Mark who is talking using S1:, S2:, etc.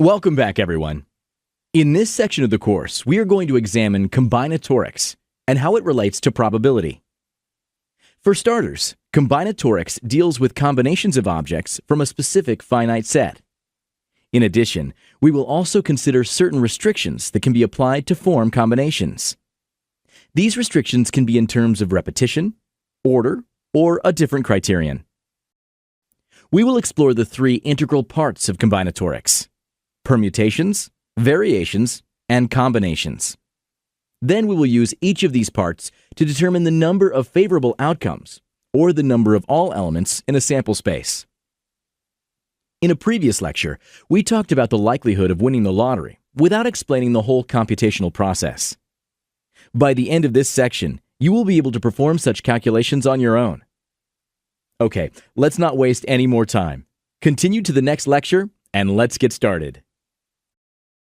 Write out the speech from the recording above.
S1: Welcome back, everyone. In this section of the course, we are going to examine combinatorics and how it relates to probability. For starters, combinatorics deals with combinations of objects from a specific finite set. In addition, we will also consider certain restrictions that can be applied to form combinations. These restrictions can be in terms of repetition, order, or a different criterion. We will explore the three integral parts of combinatorics: permutations, variations, and combinations. Then we will use each of these parts to determine the number of favorable outcomes, or the number of all elements in a sample space. In a previous lecture, we talked about the likelihood of winning the lottery without explaining the whole computational process. By the end of this section, you will be able to perform such calculations on your own. Okay, let's not waste any more time. Continue to the next lecture, and let's get started.